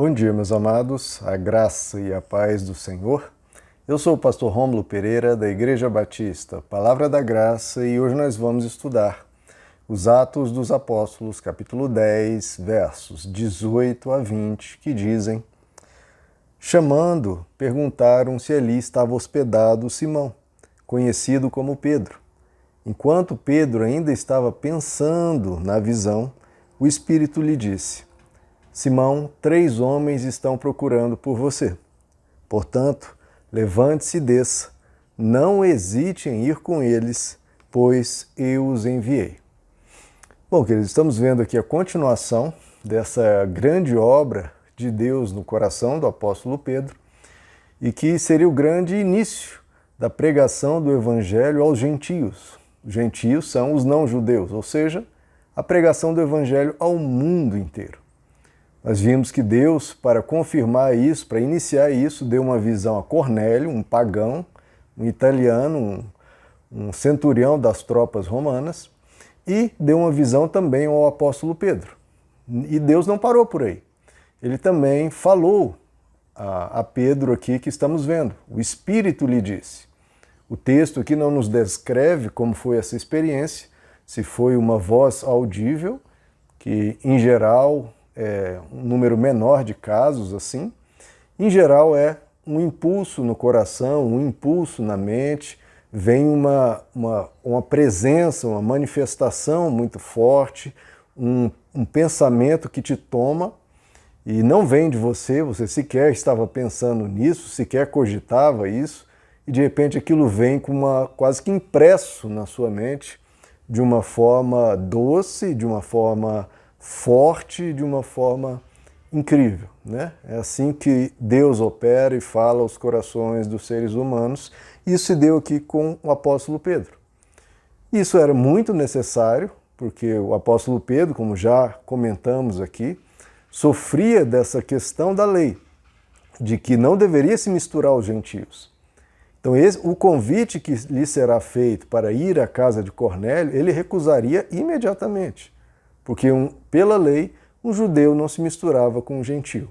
Bom dia, meus amados, a graça e a paz do Senhor. Eu sou o pastor Rômulo Pereira, da Igreja Batista Palavra da Graça, e hoje nós vamos estudar os Atos dos Apóstolos, capítulo 10, versos 18 a 20, que dizem: Chamando, perguntaram se ali estava hospedado Simão, conhecido como Pedro. Enquanto Pedro ainda estava pensando na visão, o Espírito lhe disse: Simão, 3 homens estão procurando por você. Portanto, levante-se e desça. Não hesite em ir com eles, pois eu os enviei. Bom, queridos, estamos vendo aqui a continuação dessa grande obra de Deus no coração do apóstolo Pedro, e que seria o grande início da pregação do evangelho aos gentios. Os gentios são os não-judeus, ou seja, a pregação do evangelho ao mundo inteiro. Nós vimos que Deus, para confirmar isso, para iniciar isso, deu uma visão a Cornélio, um pagão, um italiano, um centurião das tropas romanas, e deu uma visão também ao apóstolo Pedro. E Deus não parou por aí. Ele também falou a Pedro aqui que estamos vendo. O Espírito lhe disse. O texto aqui não nos descreve como foi essa experiência, se foi uma voz audível, que em geral é um número menor de casos assim. Em geral é um impulso no coração, um impulso na mente, vem uma presença, uma manifestação muito forte, um pensamento que te toma e não vem de você, você sequer estava pensando nisso, sequer cogitava isso, e de repente aquilo vem com quase que impresso na sua mente, de uma forma doce, de uma forma forte, de uma forma incrível, né? É assim que Deus opera e fala aos corações dos seres humanos. Isso se deu aqui com o apóstolo Pedro. Isso era muito necessário, porque o apóstolo Pedro, como já comentamos aqui, sofria dessa questão da lei, de que não deveria se misturar aos gentios. Então, o convite que lhe será feito para ir à casa de Cornélio, ele recusaria imediatamente, porque pela lei, um judeu não se misturava com um gentio.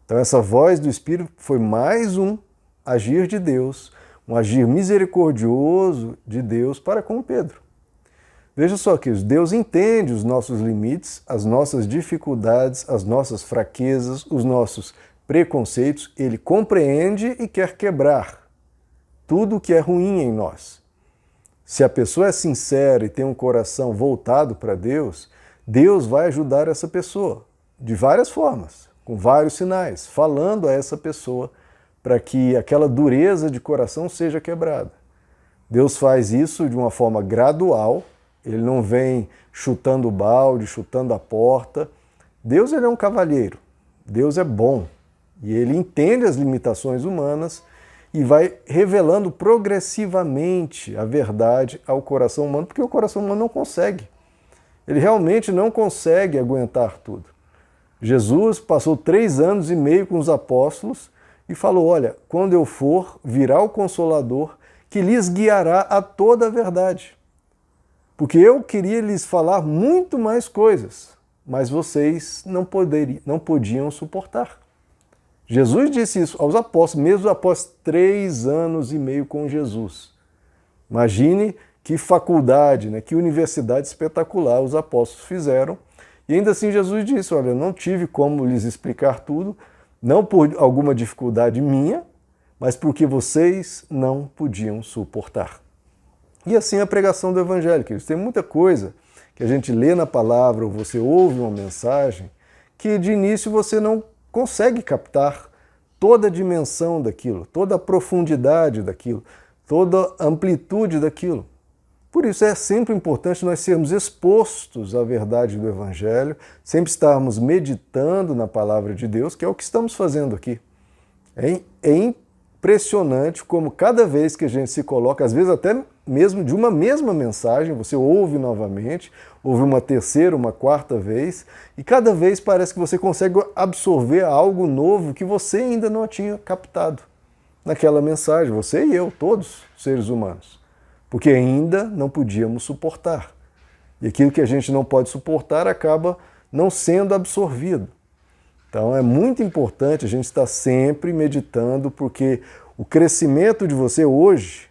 Então essa voz do Espírito foi mais um agir de Deus, um agir misericordioso de Deus para com Pedro. Veja só que Deus entende os nossos limites, as nossas dificuldades, as nossas fraquezas, os nossos preconceitos. Ele compreende e quer quebrar tudo o que é ruim em nós. Se a pessoa é sincera e tem um coração voltado para Deus, Deus vai ajudar essa pessoa de várias formas, com vários sinais, falando a essa pessoa para que aquela dureza de coração seja quebrada. Deus faz isso de uma forma gradual, ele não vem chutando o balde, chutando a porta. Deus, ele é um cavalheiro, Deus é bom e ele entende as limitações humanas e vai revelando progressivamente a verdade ao coração humano, porque o coração humano não consegue. Ele realmente não consegue aguentar tudo. Jesus passou 3 anos e meio com os apóstolos e falou: olha, quando eu for, virá o Consolador que lhes guiará a toda a verdade. Porque eu queria lhes falar muito mais coisas, mas vocês não podiam suportar. Jesus disse isso aos apóstolos, mesmo após 3 anos e meio com Jesus. Imagine que faculdade, né, que universidade espetacular os apóstolos fizeram. E ainda assim Jesus disse: olha, eu não tive como lhes explicar tudo, não por alguma dificuldade minha, mas porque vocês não podiam suportar. E assim a pregação do evangelho, queridos. Tem muita coisa que a gente lê na palavra, ou você ouve uma mensagem, que de início você não consegue captar toda a dimensão daquilo, toda a profundidade daquilo, toda a amplitude daquilo. Por isso é sempre importante nós sermos expostos à verdade do Evangelho, sempre estarmos meditando na palavra de Deus, que é o que estamos fazendo aqui. É impressionante como cada vez que a gente se coloca, às vezes até mesmo de uma mesma mensagem, você ouve novamente, ouve uma terceira, uma quarta vez, e cada vez parece que você consegue absorver algo novo que você ainda não tinha captado naquela mensagem, você e eu, todos seres humanos. Porque ainda não podíamos suportar. E aquilo que a gente não pode suportar acaba não sendo absorvido. Então é muito importante a gente estar sempre meditando, porque o crescimento de você hoje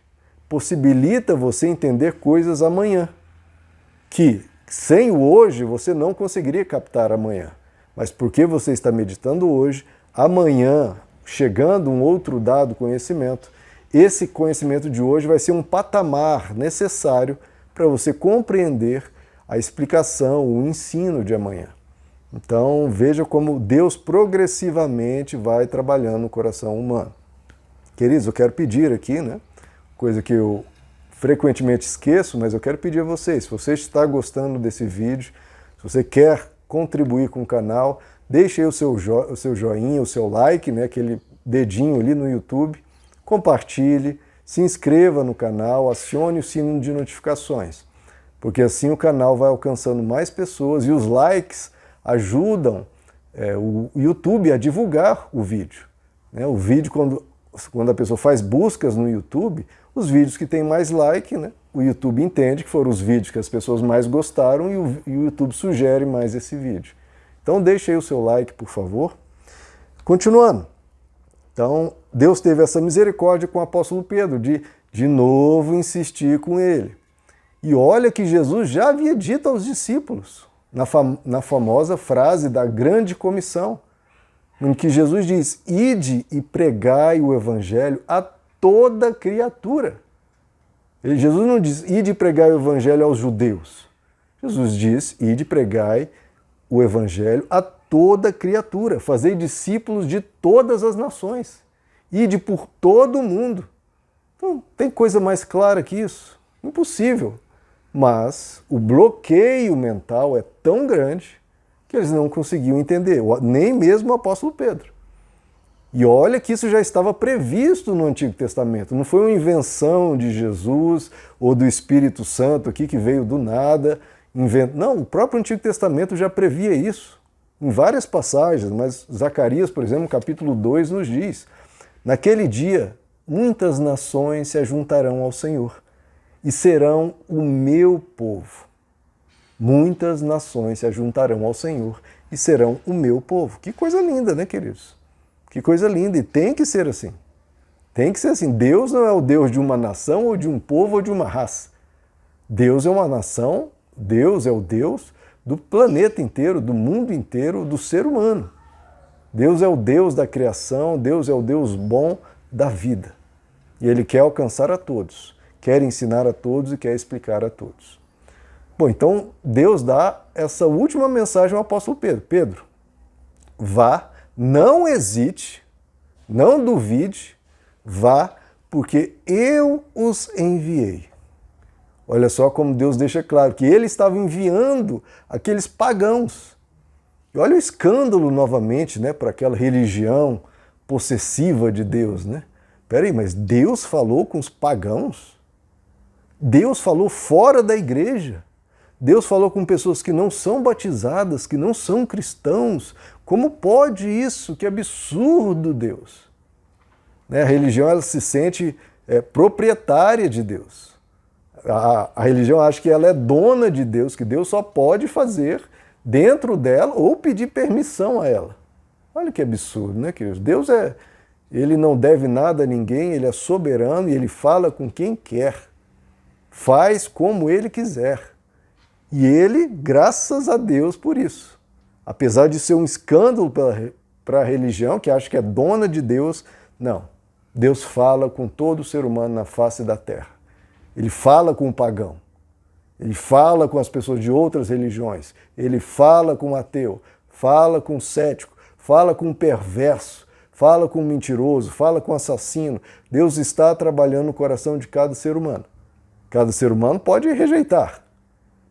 possibilita você entender coisas amanhã, que sem o hoje você não conseguiria captar amanhã. Mas porque você está meditando hoje, amanhã, chegando um outro dado conhecimento, esse conhecimento de hoje vai ser um patamar necessário para você compreender a explicação, o ensino de amanhã. Então veja como Deus progressivamente vai trabalhando no coração humano. Queridos, eu quero pedir aqui, coisa que eu frequentemente esqueço, mas eu quero pedir a vocês, se você está gostando desse vídeo, se você quer contribuir com o canal, deixe aí o seu joinha, o seu like, aquele dedinho ali no YouTube, compartilhe, se inscreva no canal, acione o sino de notificações, porque assim o canal vai alcançando mais pessoas e os likes ajudam o YouTube a divulgar o vídeo. O vídeo, quando a pessoa faz buscas no YouTube, os vídeos que têm mais like, o YouTube entende que foram os vídeos que as pessoas mais gostaram e o YouTube sugere mais esse vídeo. Então deixe aí o seu like, por favor. Continuando. Então, Deus teve essa misericórdia com o apóstolo Pedro, de novo insistir com ele. E olha que Jesus já havia dito aos discípulos, na famosa frase da grande comissão, em que Jesus diz: ide e pregai o evangelho a toda criatura. Jesus não diz: ide e pregai o evangelho aos judeus. Jesus diz: ide e pregai o evangelho a toda criatura, fazei discípulos de todas as nações, ide por todo o mundo. Então, tem coisa mais clara que isso? Impossível. Mas o bloqueio mental é tão grande que eles não conseguiam entender, nem mesmo o apóstolo Pedro. E olha que isso já estava previsto no Antigo Testamento, não foi uma invenção de Jesus ou do Espírito Santo aqui que veio do nada. Não, o próprio Antigo Testamento já previa isso, em várias passagens, mas Zacarias, por exemplo, no capítulo 2 nos diz: naquele dia, muitas nações se ajuntarão ao Senhor e serão o meu povo. Muitas nações se ajuntarão ao Senhor e serão o meu povo. Que coisa linda, queridos? Que coisa linda, e tem que ser assim. Tem que ser assim. Deus não é o Deus de uma nação ou de um povo ou de uma raça. Deus é uma nação, Deus é o Deus do planeta inteiro, do mundo inteiro, do ser humano. Deus é o Deus da criação, Deus é o Deus bom da vida. E Ele quer alcançar a todos, quer ensinar a todos e quer explicar a todos. Bom, então Deus dá essa última mensagem ao apóstolo Pedro. Pedro, vá, não hesite, não duvide, vá, porque eu os enviei. Olha só como Deus deixa claro que Ele estava enviando aqueles pagãos. E olha o escândalo novamente, para aquela religião possessiva de Deus, Peraí, mas Deus falou com os pagãos? Deus falou fora da igreja? Deus falou com pessoas que não são batizadas, que não são cristãos? Como pode isso? Que absurdo, Deus! A religião ela se sente proprietária de Deus. A religião acha que ela é dona de Deus, que Deus só pode fazer dentro dela ou pedir permissão a ela. Olha que absurdo, queridos? Deus Ele não deve nada a ninguém, Ele é soberano e Ele fala com quem quer. Faz como Ele quiser. E Ele, graças a Deus por isso. Apesar de ser um escândalo para a religião, que acha que é dona de Deus, não. Deus fala com todo ser humano na face da terra. Ele fala com o pagão. Ele fala com as pessoas de outras religiões. Ele fala com o ateu. Fala com o cético. Fala com o perverso. Fala com o mentiroso. Fala com o assassino. Deus está trabalhando no coração de cada ser humano. Cada ser humano pode rejeitar,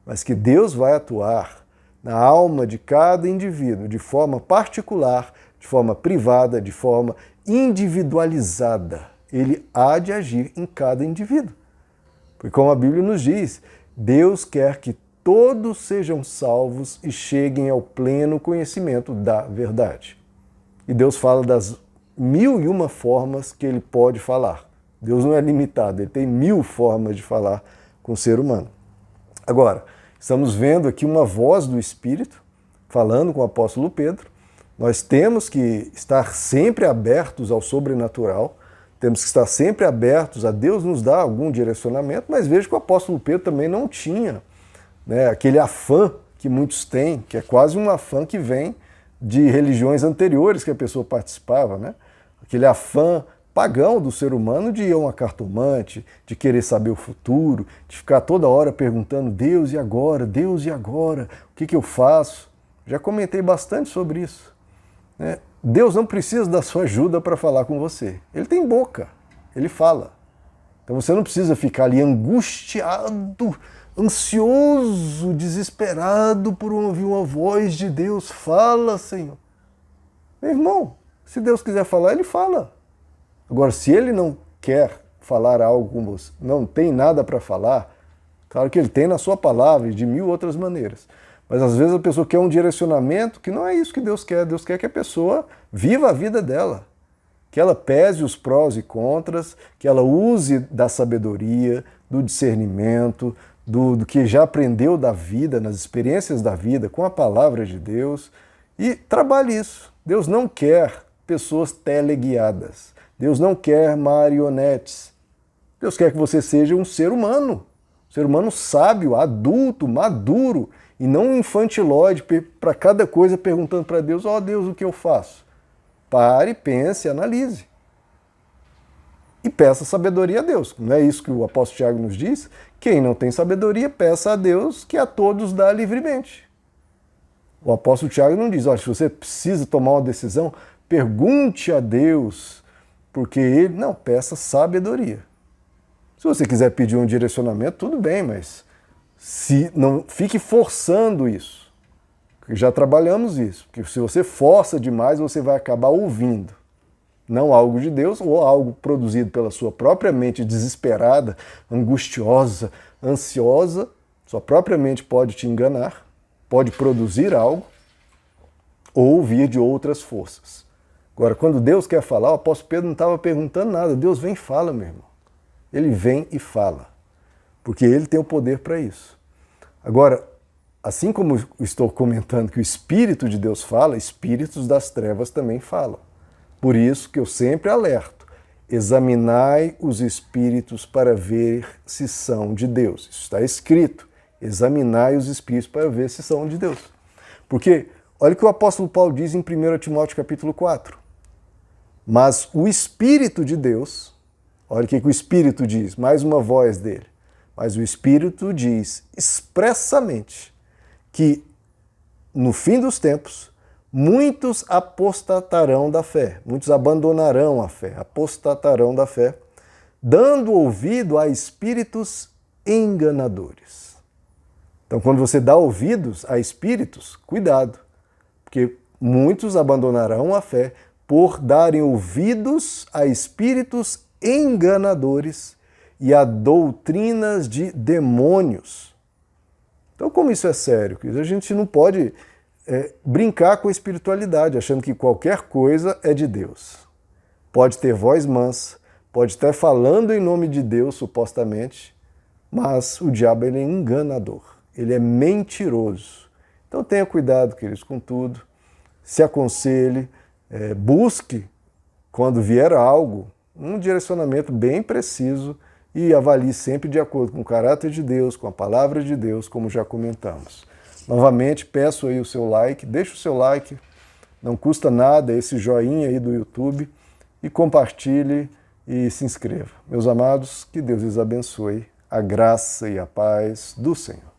mas que Deus vai atuar na alma de cada indivíduo de forma particular, de forma privada, de forma individualizada. Ele há de agir em cada indivíduo. Porque como a Bíblia nos diz, Deus quer que todos sejam salvos e cheguem ao pleno conhecimento da verdade. E Deus fala das 1001 formas que Ele pode falar. Deus não é limitado, Ele tem 1000 formas de falar com o ser humano. Agora, estamos vendo aqui uma voz do Espírito falando com o apóstolo Pedro, Nós temos que estar sempre abertos ao sobrenatural, temos que estar sempre abertos a Deus nos dar algum direcionamento, mas veja que o apóstolo Pedro também não tinha, né, aquele afã que muitos têm, que é quase um afã que vem de religiões anteriores que a pessoa participava, né? Aquele afã pagão do ser humano de ir a uma cartomante, de querer saber o futuro, de ficar toda hora perguntando: Deus, e agora? Deus, e agora? O que eu faço? Já comentei bastante sobre isso, né? Deus não precisa da sua ajuda para falar com você. Ele tem boca, ele fala. Então você não precisa ficar ali angustiado, ansioso, desesperado por ouvir uma voz de Deus. Fala, Senhor. Meu irmão, se Deus quiser falar, ele fala. Agora, se ele não quer falar algo com você, não tem nada para falar, claro que ele tem na sua palavra e de mil outras maneiras. Mas às vezes a pessoa quer um direcionamento que não é isso que Deus quer. Deus quer que a pessoa viva a vida dela, que ela pese os prós e contras, que ela use da sabedoria, do discernimento, do que já aprendeu da vida, nas experiências da vida, com a palavra de Deus, e trabalhe isso. Deus não quer pessoas teleguiadas. Deus não quer marionetes. Deus quer que você seja um ser humano sábio, adulto, maduro, e não um infantilóide para cada coisa perguntando para Deus: ó Deus, o que eu faço? Pare, pense, analise. E peça sabedoria a Deus. Não é isso que o apóstolo Tiago nos diz? Quem não tem sabedoria, peça a Deus, que a todos dá livremente. O apóstolo Tiago não diz: ó, se você precisa tomar uma decisão, pergunte a Deus, porque ele... Não, peça sabedoria. Se você quiser pedir um direcionamento, tudo bem, mas não fique forçando isso. Já trabalhamos isso, porque se você força demais, você vai acabar ouvindo não algo de Deus, ou algo produzido pela sua própria mente desesperada, angustiosa, ansiosa. Sua própria mente pode te enganar, pode produzir algo, ou vir de outras forças. Agora, quando Deus quer falar, o apóstolo Pedro não estava perguntando nada. Deus vem e fala, meu irmão. Ele vem e fala, porque ele tem o poder para isso. Agora, assim como estou comentando que o Espírito de Deus fala, espíritos das trevas também falam. Por isso que eu sempre alerto: examinai os espíritos para ver se são de Deus. Isso está escrito: examinai os espíritos para ver se são de Deus. Porque, olha o que o apóstolo Paulo diz em 1 Timóteo capítulo 4. Mas o Espírito de Deus, olha o que o Espírito diz, mais uma voz dele. Mas o Espírito diz expressamente que no fim dos tempos, muitos apostatarão da fé, muitos abandonarão a fé, apostatarão da fé, dando ouvido a espíritos enganadores. Então, quando você dá ouvidos a espíritos, cuidado, porque muitos abandonarão a fé por darem ouvidos a espíritos enganadores e a doutrinas de demônios. Então, como isso é sério? A gente não pode brincar com a espiritualidade, achando que qualquer coisa é de Deus. Pode ter voz mansa, pode estar falando em nome de Deus, supostamente, mas o diabo ele é enganador, ele é mentiroso. Então tenha cuidado, queridos, com tudo, se aconselhe, busque, quando vier algo, um direcionamento bem preciso e avalie sempre de acordo com o caráter de Deus, com a palavra de Deus, como já comentamos. Novamente, peço aí o seu like, deixa o seu like, não custa nada, esse joinha aí do YouTube, e compartilhe e se inscreva. Meus amados, que Deus lhes abençoe, a graça e a paz do Senhor.